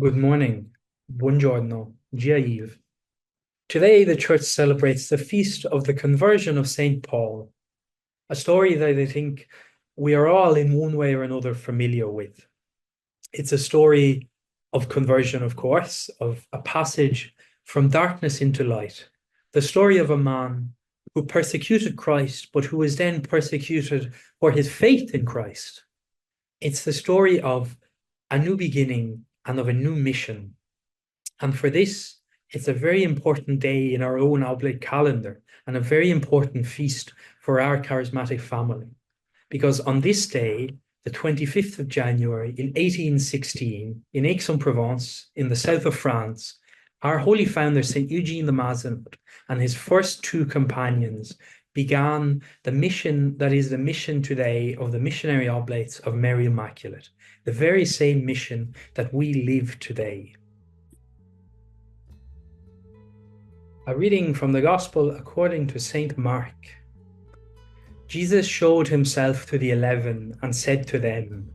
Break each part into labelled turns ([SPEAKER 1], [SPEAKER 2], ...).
[SPEAKER 1] Good morning. Buongiorno. Dia Eve. Today, the church celebrates the feast of the conversion of St. Paul, a story that I think we are all in one way or another familiar with. It's a story of conversion, of course, of a passage from darkness into light. The story of a man who persecuted Christ, but who was then persecuted for his faith in Christ. It's the story of a new beginning and of a new mission. And for this, it's a very important day in our own Oblate calendar and a very important feast for our charismatic family. Because on this day, the 25th of January in 1816, in Aix-en-Provence, in the south of France, our holy founder, St. Eugene the Mazenod, and his first two companions began the mission that is the mission today of the Missionary Oblates of Mary Immaculate, the very same mission that we live today. A reading from the Gospel according to St. Mark. Jesus showed himself to the 11 and said to them,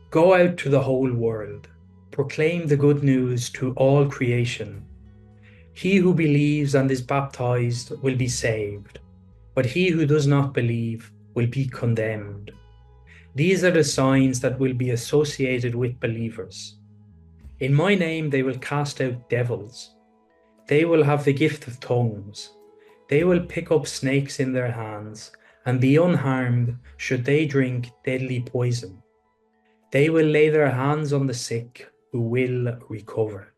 [SPEAKER 1] "Go out to the whole world, proclaim the good news to all creation. He who believes and is baptized will be saved, but he who does not believe will be condemned. These are the signs that will be associated with believers. In my name they will cast out devils. They will have the gift of tongues. They will pick up snakes in their hands and be unharmed should they drink deadly poison. They will lay their hands on the sick who will recover."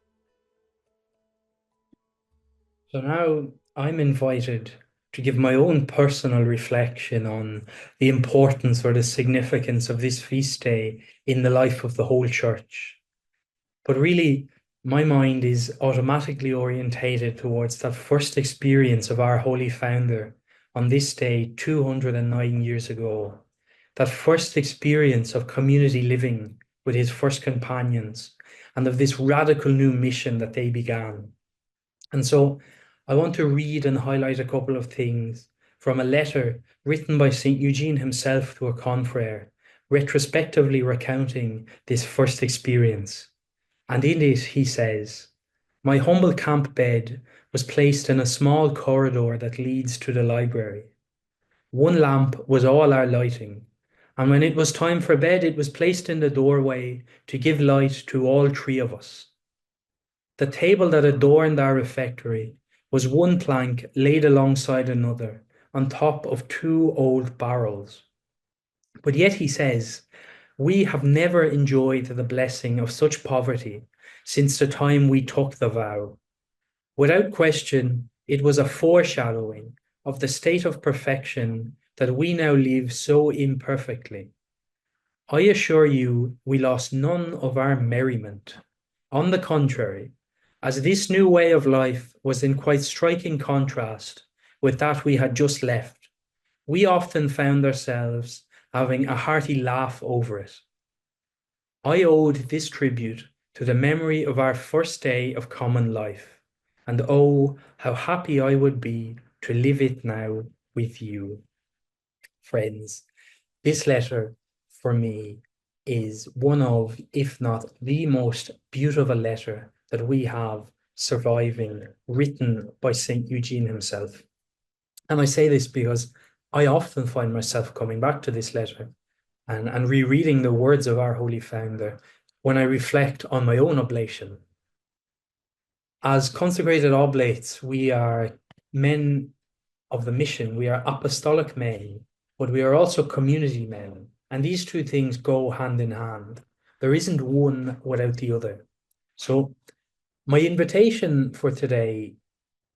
[SPEAKER 1] So now I'm invited to give my own personal reflection on the importance or the significance of this feast day in the life of the whole church. But really, my mind is automatically orientated towards that first experience of our Holy Founder on this day 209 years ago. That first experience of community living with his first companions and of this radical new mission that they began. And so I want to read and highlight a couple of things from a letter written by St. Eugene himself to a confrere, retrospectively recounting this first experience. And in it, he says, "My humble camp bed was placed in a small corridor that leads to the library. One lamp was all our lighting, and when it was time for bed, it was placed in the doorway to give light to all three of us. The table that adorned our refectory was one plank laid alongside another on top of two old barrels. But yet," he says, "we have never enjoyed the blessing of such poverty since the time we took the vow. Without question, it was a foreshadowing of the state of perfection that we now live so imperfectly. I assure you, we lost none of our merriment. On the contrary, as this new way of life was in quite striking contrast with that we had just left, we often found ourselves having a hearty laugh over it. I owed this tribute to the memory of our first day of common life, and oh, how happy I would be to live it now with you." Friends, this letter for me is one of, if not the most beautiful letter that we have surviving, written by St. Eugene himself. And I say this because I often find myself coming back to this letter and rereading the words of our Holy Founder when I reflect on my own oblation. As consecrated oblates, we are men of the mission. We are apostolic men, but we are also community men. And these two things go hand in hand. There isn't one without the other. So my invitation for today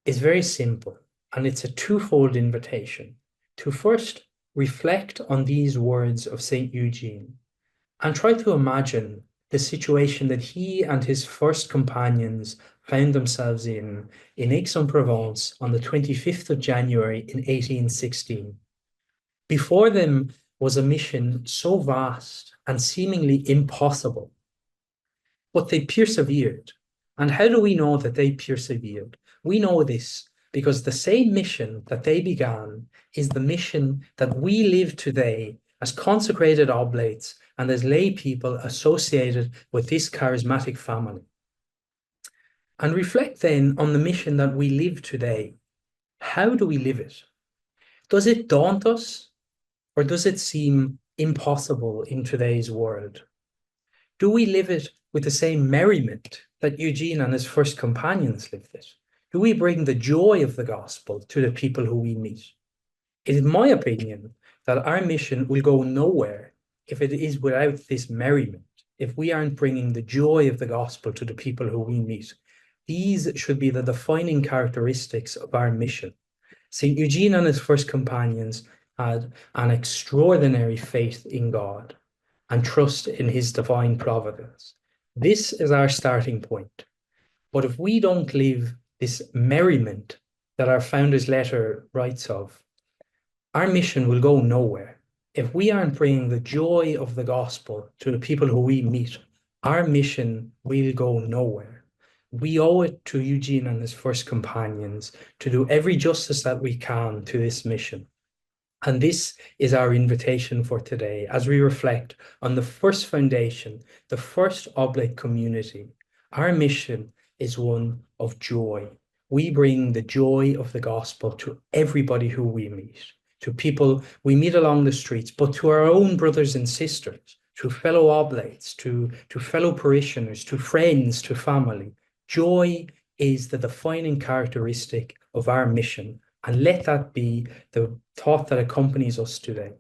[SPEAKER 1] is very simple, and it's a twofold invitation to first reflect on these words of St. Eugene and try to imagine the situation that he and his first companions found themselves in Aix-en-Provence on the 25th of January in 1816. Before them was a mission so vast and seemingly impossible, but they persevered. And how do we know that they persevered? We know this because the same mission that they began is the mission that we live today as consecrated oblates and as lay people associated with this charismatic family. And reflect then on the mission that we live today. How do we live it? Does it daunt us, or does it seem impossible in today's world? Do we live it with the same merriment that Eugene and his first companions lived it? Do we bring the joy of the gospel to the people who we meet? It is my opinion that our mission will go nowhere if it is without this merriment, if we aren't bringing the joy of the gospel to the people who we meet. These should be the defining characteristics of our mission. St. Eugene and his first companions had an extraordinary faith in God and trust in his divine providence. This is our starting point. But if we don't live this merriment that our founder's letter writes of, our mission will go nowhere. If we aren't bringing the joy of the gospel to the people who we meet, our mission will go nowhere. We owe it to Eugene and his first companions to do every justice that we can to this mission. And this is our invitation for today as we reflect on the first foundation, the first Oblate community. Our mission is one of joy. We bring the joy of the gospel to everybody who we meet, to people we meet along the streets, but to our own brothers and sisters, to fellow Oblates, to fellow parishioners, to friends, to family. Joy is the defining characteristic of our mission. And let that be the thought that accompanies us today.